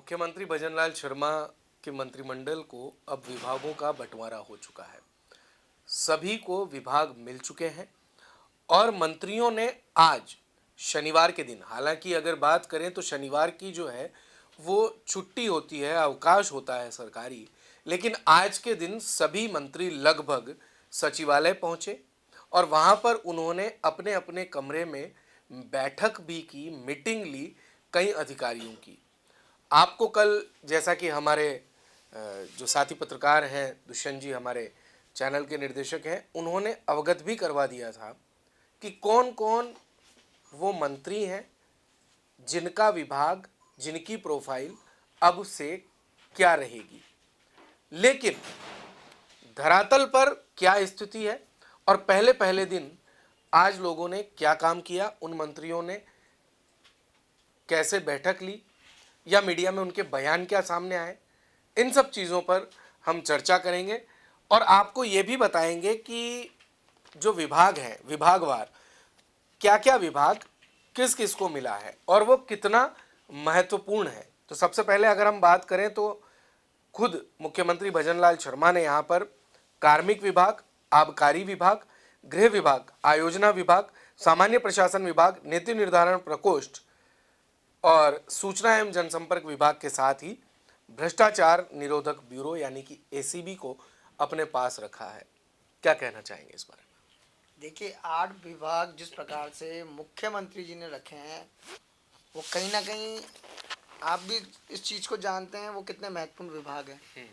मुख्यमंत्री भजनलाल शर्मा के मंत्रिमंडल को अब विभागों का बंटवारा हो चुका है। सभी को विभाग मिल चुके हैं और मंत्रियों ने आज शनिवार के दिन, हालांकि अगर बात करें तो शनिवार की जो है वो छुट्टी होती है, अवकाश होता है सरकारी, लेकिन आज के दिन सभी मंत्री लगभग सचिवालय पहुंचे और वहां पर उन्होंने अपने अपने कमरे में बैठक भी की, मीटिंग ली कई अधिकारियों की। आपको कल, जैसा कि हमारे जो साथी पत्रकार हैं दुष्यंत जी, हमारे चैनल के निर्देशक हैं, उन्होंने अवगत भी करवा दिया था कि कौन कौन वो मंत्री हैं जिनका विभाग, जिनकी प्रोफाइल अब से क्या रहेगी। लेकिन धरातल पर क्या स्थिति है और पहले पहले दिन आज लोगों ने क्या काम किया, उन मंत्रियों ने कैसे बैठक ली या मीडिया में उनके बयान क्या सामने आए, इन सब चीज़ों पर हम चर्चा करेंगे और आपको ये भी बताएंगे कि जो विभाग है, विभागवार क्या क्या विभाग किस किस को मिला है और वो कितना महत्वपूर्ण है। तो सबसे पहले अगर हम बात करें तो खुद मुख्यमंत्री भजनलाल शर्मा ने यहाँ पर कार्मिक विभाग, आबकारी विभाग, गृह विभाग, आयोजना विभाग, सामान्य प्रशासन विभाग, नीति निर्धारण प्रकोष्ठ और सूचना एवं जनसंपर्क विभाग के साथ ही भ्रष्टाचार निरोधक ब्यूरो यानी कि एसीबी को अपने पास रखा है। क्या कहना चाहेंगे इस बारे में? देखिए, 8 विभाग जिस प्रकार से मुख्यमंत्री जी ने रखे हैं, वो कहीं ना कहीं आप भी इस चीज़ को जानते हैं वो कितने महत्वपूर्ण विभाग हैं।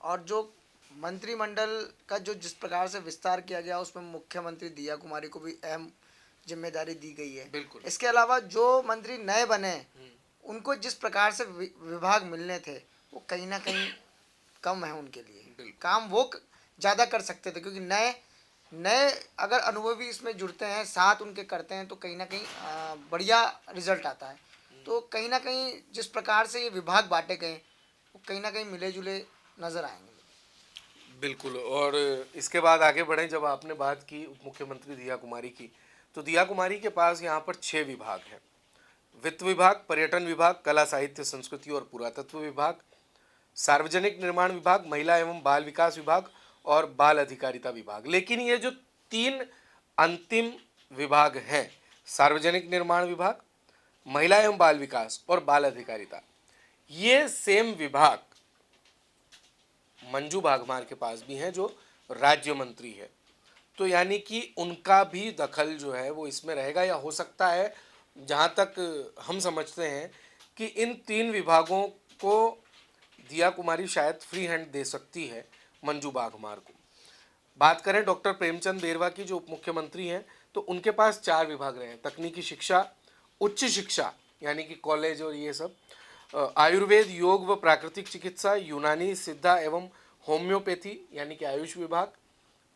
और जो मंत्रिमंडल का जो जिस प्रकार से विस्तार किया गया, उसमें मुख्यमंत्री दिया कुमारी को भी अहम जिम्मेदारी दी गई है। बिल्कुल। इसके अलावा जो मंत्री नए बने, उनको जिस प्रकार से विभाग मिलने थे, वो कहीं ना कहीं कम है उनके लिए। काम वो ज़्यादा कर सकते थे, क्योंकि नए अगर अनुभवी इसमें जुड़ते हैं, साथ उनके करते हैं, तो कहीं ना कहीं बढ़िया रिजल्ट आता है। तो कहीं ना कहीं जिस प्रकार से ये विभाग बांटे गए, वो कहीं ना कहीं मिले जुले नज़र आएंगे। बिल्कुल। और इसके बाद आगे बढ़ें, जब आपने बात की उप मुख्यमंत्री दिया कुमारी की, तो दिया कुमारी के पास यहाँ पर 6 विभाग हैं। वित्त विभाग, पर्यटन विभाग, कला साहित्य संस्कृति और पुरातत्व विभाग, सार्वजनिक निर्माण विभाग, महिला एवं बाल विकास विभाग और बाल अधिकारिता विभाग। लेकिन ये जो 3 अंतिम विभाग हैं, सार्वजनिक निर्माण विभाग, महिला एवं बाल विकास और बाल अधिकारिता, ये सेम विभाग मंजू भागमार के पास भी हैं जो राज्य मंत्री है। तो यानी कि उनका भी दखल जो है वो इसमें रहेगा, या हो सकता है, जहाँ तक हम समझते हैं कि इन 3 विभागों को दिया कुमारी शायद फ्री हैंड दे सकती है मंजू भागमार को। बात करें डॉक्टर प्रेमचंद बेरवा की, जो उप मुख्यमंत्री हैं, तो उनके पास 4 विभाग रहे हैं। तकनीकी शिक्षा, उच्च शिक्षा यानी कि कॉलेज और ये सब, आयुर्वेद, योग व प्राकृतिक चिकित्सा, यूनानी, सिद्धा एवं होम्योपैथी यानी कि आयुष विभाग,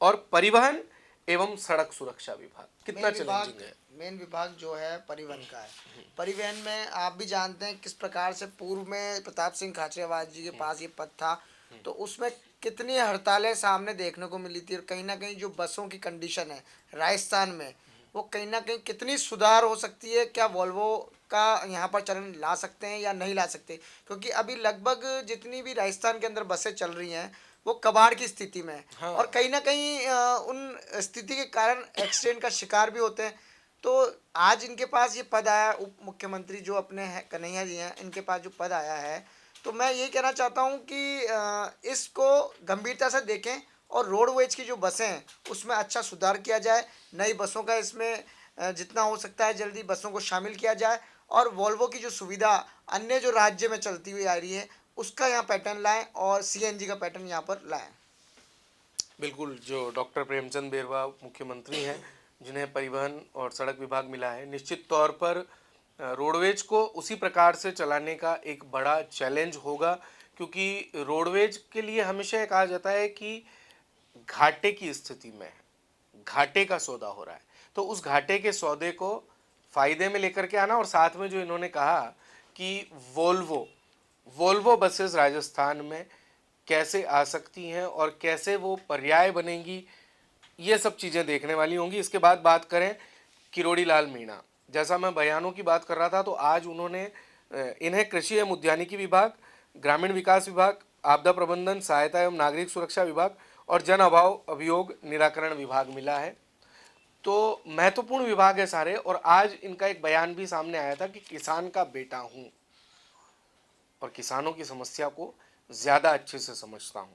और परिवहन एवं सड़क सुरक्षा विभाग। कितना चैलेंजिंग है। मेन विभाग जो है परिवहन का है। परिवहन में आप भी जानते हैं किस प्रकार से पूर्व में प्रताप सिंह खाचरियावास जी के पास ये पद था, तो उसमें कितनी हड़तालें सामने देखने को मिली थी। और कहीं ना कहीं जो बसों की कंडीशन है राजस्थान में, वो कहीं ना कहीं कितनी सुधार हो सकती है। क्या वॉल्वो का यहाँ पर चलन ला सकते हैं या नहीं ला सकते, क्योंकि अभी लगभग जितनी भी राजस्थान के अंदर बसें चल रही हैं वो कबाड़ की स्थिति में है। हाँ। और कहीं ना कहीं उन स्थिति के कारण एक्सीडेंट का शिकार भी होते हैं। तो आज इनके पास ये पद आया, उप मुख्यमंत्री जो अपने कन्हैया जी हैं, इनके पास जो पद आया है, तो मैं ये कहना चाहता हूँ कि इसको गंभीरता से देखें और रोडवेज की जो बसें हैं उसमें अच्छा सुधार किया जाए। नई बसों का इसमें जितना हो सकता है जल्दी बसों को शामिल किया जाए, और वॉल्वो की जो सुविधा अन्य जो राज्य में चलती हुई आ रही है उसका यहाँ पैटर्न लाएं और सीएनजी का पैटर्न यहाँ पर लाएं। बिल्कुल। जो डॉक्टर प्रेमचंद बेरवा मुख्यमंत्री हैं, जिन्हें परिवहन और सड़क विभाग मिला है, निश्चित तौर पर रोडवेज को उसी प्रकार से चलाने का एक बड़ा चैलेंज होगा, क्योंकि रोडवेज के लिए हमेशा कहा जाता है कि घाटे की स्थिति में है, घाटे का सौदा हो रहा है, तो उस घाटे के सौदे को फायदे में लेकर के आना। और साथ में जो इन्होंने कहा कि वोल्वो बसेस राजस्थान में कैसे आ सकती हैं और कैसे वो पर्याय बनेंगी, ये सब चीज़ें देखने वाली होंगी। इसके बाद बात करें किरोड़ी लाल मीणा, जैसा मैं बयानों की बात कर रहा था, तो आज उन्होंने इन्हें कृषि एवं उद्यानिकी विभाग, ग्रामीण विकास विभाग, आपदा प्रबंधन, सहायता एवं नागरिक सुरक्षा विभाग और जन अभाव अभियोग निराकरण विभाग मिला है। तो महत्वपूर्ण विभाग है सारे। और आज इनका एक बयान भी सामने आया था कि किसान का बेटा हूं और किसानों की समस्या को ज्यादा अच्छे से समझता हूं।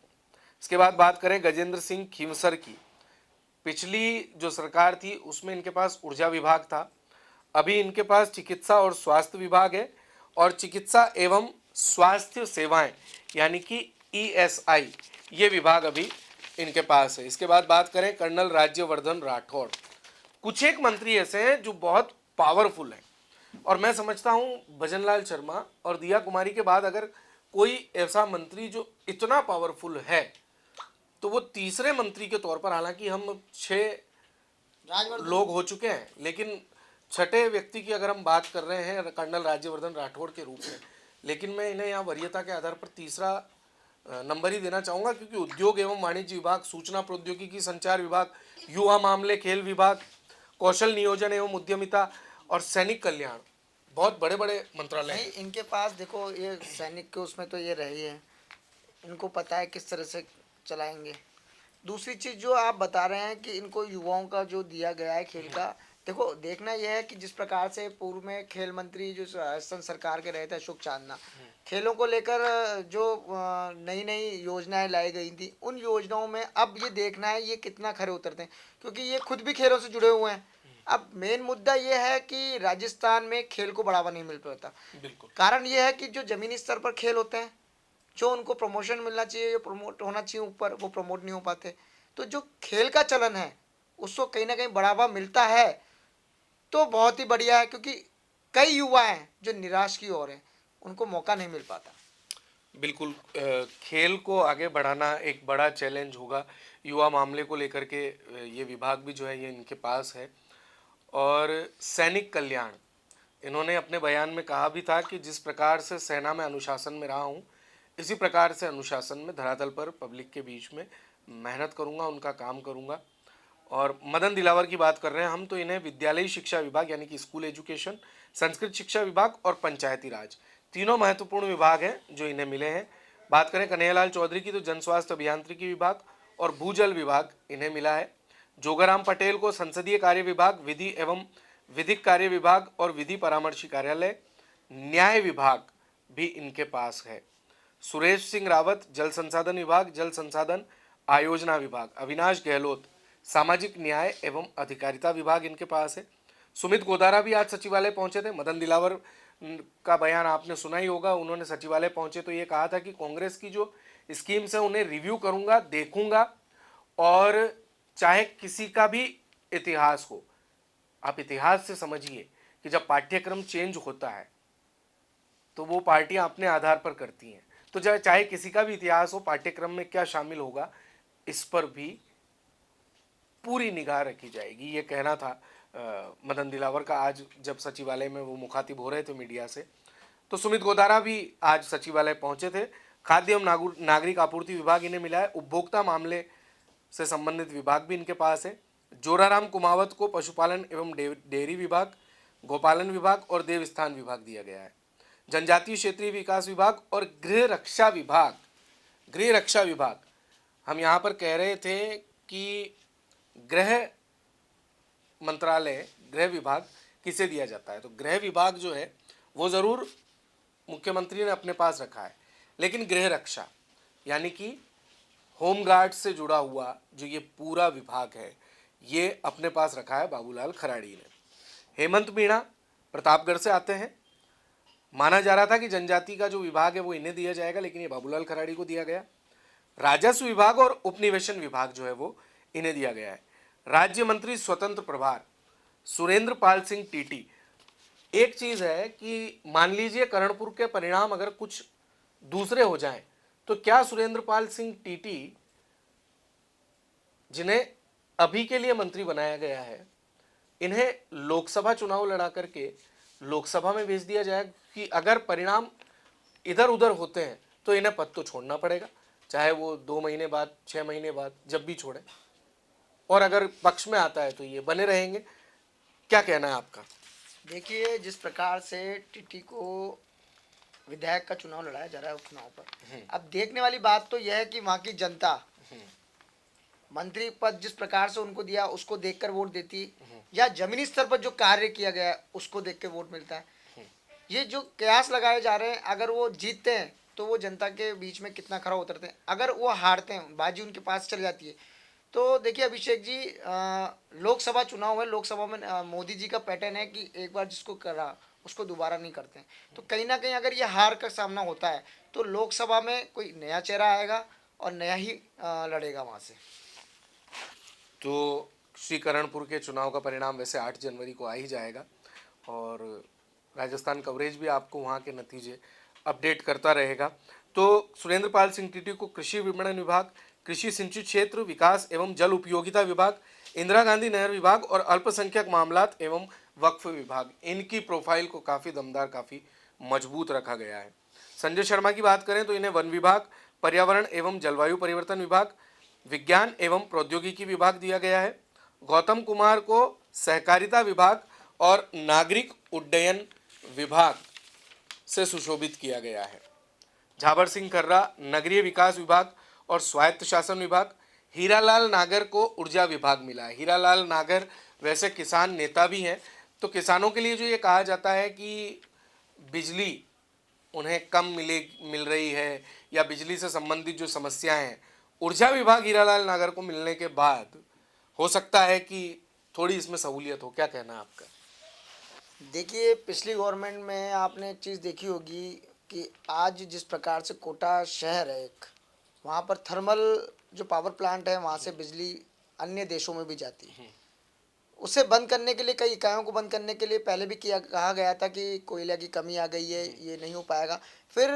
इसके बाद बात करें गजेंद्र सिंह खींवसर की। पिछली जो सरकार थी उसमें इनके पास ऊर्जा विभाग था, अभी इनके पास चिकित्सा और स्वास्थ्य विभाग है और चिकित्सा एवं स्वास्थ्य सेवाएं यानी कि ESI ये विभाग अभी इनके पास है। इसके बाद बात करें कर्नल राज्यवर्धन राठौड़। कुछ एक मंत्री ऐसे हैं जो बहुत पावरफुल हैं और मैं समझता हूं भजनलाल शर्मा और दिया कुमारी के बाद अगर कोई ऐसा मंत्री जो इतना पावरफुल है तो वो तीसरे मंत्री के तौर पर, हालांकि हम 6 लोग हो चुके हैं, लेकिन छठे व्यक्ति की अगर हम बात कर रहे हैं कर्नल राज्यवर्धन राठौड़ के रूप में, लेकिन मैं इन्हें यहाँ वरीयता के आधार पर तीसरा नंबर ही देना चाहूँगा, क्योंकि उद्योग एवं वाणिज्य विभाग, सूचना प्रौद्योगिकी संचार विभाग, युवा मामले खेल विभाग, कौशल नियोजन एवं उद्यमिता और सैनिक कल्याण, बहुत बड़े बड़े मंत्रालय हैं। इनके पास देखो, ये सैनिक के उसमें तो ये रही है, इनको पता है किस तरह से चलाएंगे। दूसरी चीज़ जो आप बता रहे हैं कि इनको युवाओं का जो दिया गया है खेल का, देखो देखना यह है कि जिस प्रकार से पूर्व में खेल मंत्री जो राजस्थान सरकार के रहे थे अशोक चांदना, खेलों को लेकर जो नई नई योजनाएं लाई गई थी, उन योजनाओं में अब ये देखना है ये कितना खरे उतरते हैं, क्योंकि ये खुद भी खेलों से जुड़े हुए हैं। अब मेन मुद्दा ये है कि राजस्थान में खेल को बढ़ावा नहीं मिल पाता। बिल्कुल। कारण ये है कि जो जमीनी स्तर पर खेल होते हैं, जो उनको प्रमोशन मिलना चाहिए, जो प्रमोट होना चाहिए ऊपर, वो प्रमोट नहीं हो पाते। तो जो खेल का चलन है उसको कहीं ना कहीं बढ़ावा मिलता है तो बहुत ही बढ़िया है, क्योंकि कई युवा हैं जो निराश की ओर हैं, उनको मौका नहीं मिल पाता। बिल्कुल, खेल को आगे बढ़ाना एक बड़ा चैलेंज होगा। युवा मामले को लेकर के ये विभाग भी जो है ये इनके पास है। और सैनिक कल्याण, इन्होंने अपने बयान में कहा भी था कि जिस प्रकार से सेना में अनुशासन में रहा हूँ, इसी प्रकार से अनुशासन में धरातल पर पब्लिक के बीच में मेहनत करूँगा, उनका काम करूँगा। और मदन दिलावर की बात कर रहे हैं हम, तो इन्हें विद्यालयी शिक्षा विभाग यानी कि स्कूल एजुकेशन, संस्कृत शिक्षा विभाग और पंचायती राज, तीनों महत्वपूर्ण विभाग हैं जो इन्हें मिले हैं। बात करें कन्हैयालाल चौधरी की, तो जन स्वास्थ्य अभियांत्रिकी विभाग और भूजल विभाग इन्हें मिला है। जोगाराम पटेल को संसदीय कार्य विभाग, विधि एवं विधिक कार्य विभाग और विधि परामर्शी कार्यालय, न्याय विभाग भी इनके पास है। सुरेश सिंह रावत जल संसाधन विभाग, जल संसाधन आयोजना विभाग, अविनाश गहलोत सामाजिक न्याय एवं अधिकारिता विभाग इनके पास है। सुमित गोदारा भी आज सचिवालय पहुंचे थे। मदन दिलावर का बयान आपने सुना ही होगा, उन्होंने सचिवालय पहुंचे तो ये कहा था कि कांग्रेस की जो स्कीम्स है उन्हें रिव्यू करूंगा, देखूंगा, और चाहे किसी का भी इतिहास हो, आप इतिहास से समझिए कि जब पाठ्यक्रम चेंज होता है तो वो पार्टियां अपने आधार पर करती हैं, तो चाहे किसी का भी इतिहास हो, पाठ्यक्रम में क्या शामिल होगा इस पर भी पूरी निगाह रखी जाएगी। ये कहना था मदन दिलावर का आज जब सचिवालय में वो मुखातिब हो रहे थे मीडिया से। तो सुमित गोदारा भी आज सचिवालय पहुंचे थे। खाद्य एवं नागरिक आपूर्ति विभाग इन्हें मिला है। उपभोक्ता मामले से संबंधित विभाग भी इनके पास है। जोराराम कुमावत को पशुपालन एवं डेयरी विभाग, गोपालन विभाग और देवस्थान विभाग दिया गया है। जनजातीय क्षेत्रीय विकास विभाग और गृह रक्षा विभाग, गृह रक्षा विभाग हम यहाँ पर कह रहे थे कि गृह मंत्रालय, गृह विभाग किसे दिया जाता है, तो गृह विभाग जो है वो ज़रूर मुख्यमंत्री ने अपने पास रखा है, लेकिन गृह रक्षा यानी कि होम गार्ड से जुड़ा हुआ जो ये पूरा विभाग है ये अपने पास रखा है बाबूलाल खराड़ी ने। हेमंत मीणा प्रतापगढ़ से आते हैं। माना जा रहा था कि जनजाति का जो विभाग है वो इन्हें दिया जाएगा, लेकिन ये बाबूलाल खराड़ी को दिया गया। राजस्व विभाग और उपनिवेशन विभाग जो है वो इन्हें दिया गया है। राज्य मंत्री स्वतंत्र प्रभार सुरेंद्र पाल सिंह टीटी। एक चीज है कि मान लीजिए करणपुर के परिणाम अगर कुछ दूसरे हो जाएं तो क्या सुरेंद्र पाल सिंह टीटी, जिन्हें अभी के लिए मंत्री बनाया गया है, इन्हें लोकसभा चुनाव लड़ा करके लोकसभा में भेज दिया जाए कि अगर परिणाम इधर उधर होते हैं तो इन्हें पद तो छोड़ना पड़ेगा, चाहे वो 2 महीने बाद, 6 महीने बाद, जब भी छोड़े, और अगर पक्ष में आता है तो ये बने रहेंगे। क्या कहना है आपका? देखिए, जिस प्रकार से टीटी को विधायक का चुनाव लड़ाया जा रहा है उपचुनाव पर। अब देखने वाली बात तो यह है कि वहाँ की जनता मंत्री पद जिस प्रकार से उनको दिया उसको देखकर वोट देती है, या जमीनी स्तर पर जो कार्य किया गया है उसको देख के वोट मिलता है। ये जो कयास लगाए जा रहे हैं, अगर वो जीतते हैं तो वो जनता के बीच में कितना खरा उतरते हैं, अगर वो हारते हैं, बाजी उनके पास चल जाती है, तो देखिए अभिषेक जी, लोकसभा चुनाव है, लोकसभा में मोदी जी का पैटर्न है कि एक बार जिसको करा उसको दोबारा नहीं करते हैं। तो कहीं ना कहीं अगर ये हार का सामना होता है तो लोकसभा में कोई नया चेहरा आएगा और नया ही लड़ेगा वहाँ से। तो श्रीकरणपुर के चुनाव का परिणाम वैसे 8 जनवरी को आ ही जाएगा, और राजस्थान कवरेज भी आपको वहाँ के नतीजे अपडेट करता रहेगा। तो सुरेंद्र पाल सिंह टीटी को कृषि विपणन विभाग, कृषि सिंचित क्षेत्र विकास एवं जल उपयोगिता विभाग, इंदिरा गांधी नहर विभाग और अल्पसंख्यक मामलात एवं वक्फ विभाग, इनकी प्रोफाइल को काफ़ी दमदार, काफ़ी मजबूत रखा गया है। संजय शर्मा की बात करें तो इन्हें वन विभाग, पर्यावरण एवं जलवायु परिवर्तन विभाग, विज्ञान एवं प्रौद्योगिकी विभाग दिया गया है। गौतम कुमार को सहकारिता विभाग और नागरिक उड्डयन विभाग से सुशोभित किया गया है। झाबर सिंह कर्रा नगरीय विकास विभाग और स्वायत्त शासन विभाग। हीरालाल नागर को ऊर्जा विभाग मिला है। हीरालाल नागर वैसे किसान नेता भी हैं, तो किसानों के लिए जो ये कहा जाता है कि बिजली उन्हें कम मिल रही है या बिजली से संबंधित जो समस्याएं हैं, ऊर्जा विभाग हीरालाल नागर को मिलने के बाद हो सकता है कि थोड़ी इसमें सहूलियत हो। क्या कहना है आपका? देखिए, पिछली गवर्नमेंट में आपने एक चीज़ देखी होगी कि आज जिस प्रकार से कोटा शहर है एक, वहाँ पर थर्मल जो पावर प्लांट है वहाँ से बिजली अन्य देशों में भी जाती है। उसे बंद करने के लिए, कई इकाइयों को बंद करने के लिए पहले भी कहा गया था कि कोयले की कमी आ गई है, ये नहीं हो पाएगा। फिर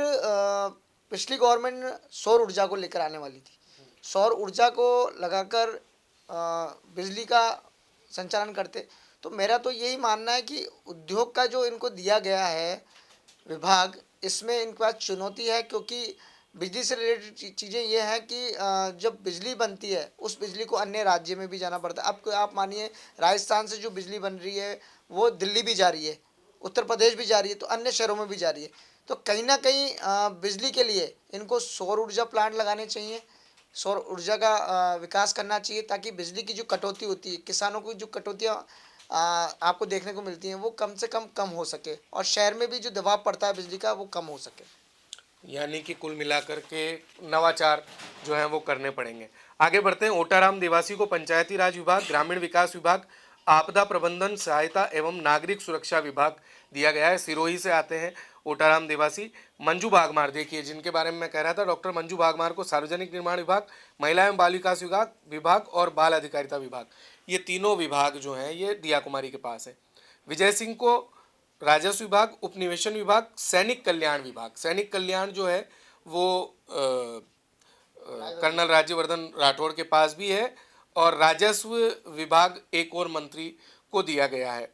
पिछली गवर्नमेंट सौर ऊर्जा को लेकर आने वाली थी। सौर ऊर्जा को लगाकर बिजली का संचालन करते। तो मेरा तो यही मानना है कि उद्योग का जो इनको दिया गया है विभाग, इसमें इनके पास चुनौती है, क्योंकि बिजली से रिलेटेड चीज़ें ये हैं कि जब बिजली बनती है उस बिजली को अन्य राज्य में भी जाना पड़ता है। अब आप मानिए राजस्थान से जो बिजली बन रही है वो दिल्ली भी जा रही है, उत्तर प्रदेश भी जा रही है, तो अन्य शहरों में भी जा रही है। तो कहीं ना कहीं बिजली के लिए इनको सौर ऊर्जा प्लांट लगाने चाहिए, सौर ऊर्जा का विकास करना चाहिए, ताकि बिजली की जो कटौती होती है, किसानों की जो कटौतियाँ आपको देखने को मिलती हैं, वो कम से कम हो सके, और शहर में भी जो दबाव पड़ता है बिजली का वो कम हो सके। यानी कि कुल मिलाकर के नवाचार जो हैं वो करने पड़ेंगे। आगे बढ़ते हैं। ओटाराम देवासी को पंचायती राज विभाग, ग्रामीण विकास विभाग, आपदा प्रबंधन सहायता एवं नागरिक सुरक्षा विभाग दिया गया है। सिरोही से आते हैं ओटाराम देवासी। मंजू बागमार, देखिए जिनके बारे में मैं कह रहा था, डॉक्टर मंजू बागमार को सार्वजनिक निर्माण विभाग, महिला एवं बाल विकास विभाग और बाल अधिकारिता विभाग, ये तीनों विभाग जो हैं ये दिया कुमारी के पास है। विजय सिंह को राजस्व विभाग, उपनिवेशन विभाग, सैनिक कल्याण विभाग, सैनिक कल्याण जो है वो कर्नल राज्यवर्धन राठौड़ के पास भी है, और राजस्व विभाग एक और मंत्री को दिया गया है।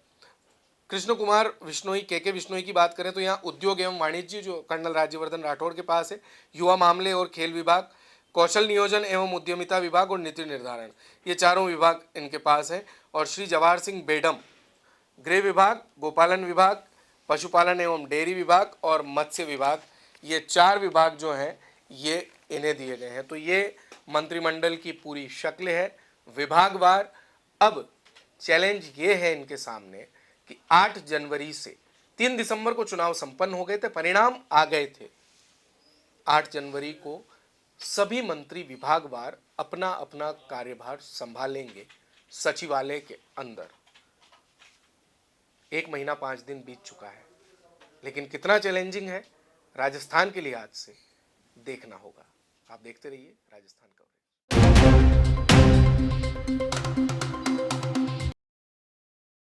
कृष्ण कुमार विश्नोई, के विश्नोई की बात करें तो यहाँ उद्योग एवं वाणिज्य जो कर्नल राज्यवर्धन राठौड़ के पास है। युवा मामले और खेल विभाग, कौशल नियोजन एवं उद्यमिता विभाग और नीति निर्धारण, ये चारों विभाग इनके पास है। और श्री जवाहर सिंह बेडम, गृह विभाग, गोपालन विभाग, पशुपालन एवं डेयरी विभाग और मत्स्य विभाग, ये 4 विभाग जो हैं ये इन्हें दिए गए हैं। तो ये मंत्रिमंडल की पूरी शक्ल है विभागवार। अब चैलेंज ये है इनके सामने कि 8 जनवरी से 3 दिसंबर को चुनाव संपन्न हो गए थे, परिणाम आ गए थे। 8 जनवरी को सभी मंत्री विभागवार अपना अपना कार्यभार संभालेंगे सचिवालय के अंदर। 1 महीना 5 दिन बीत चुका है, लेकिन कितना चैलेंजिंग है राजस्थान के लिहाज से देखना होगा। आप देखते रहिए राजस्थान कवरेज।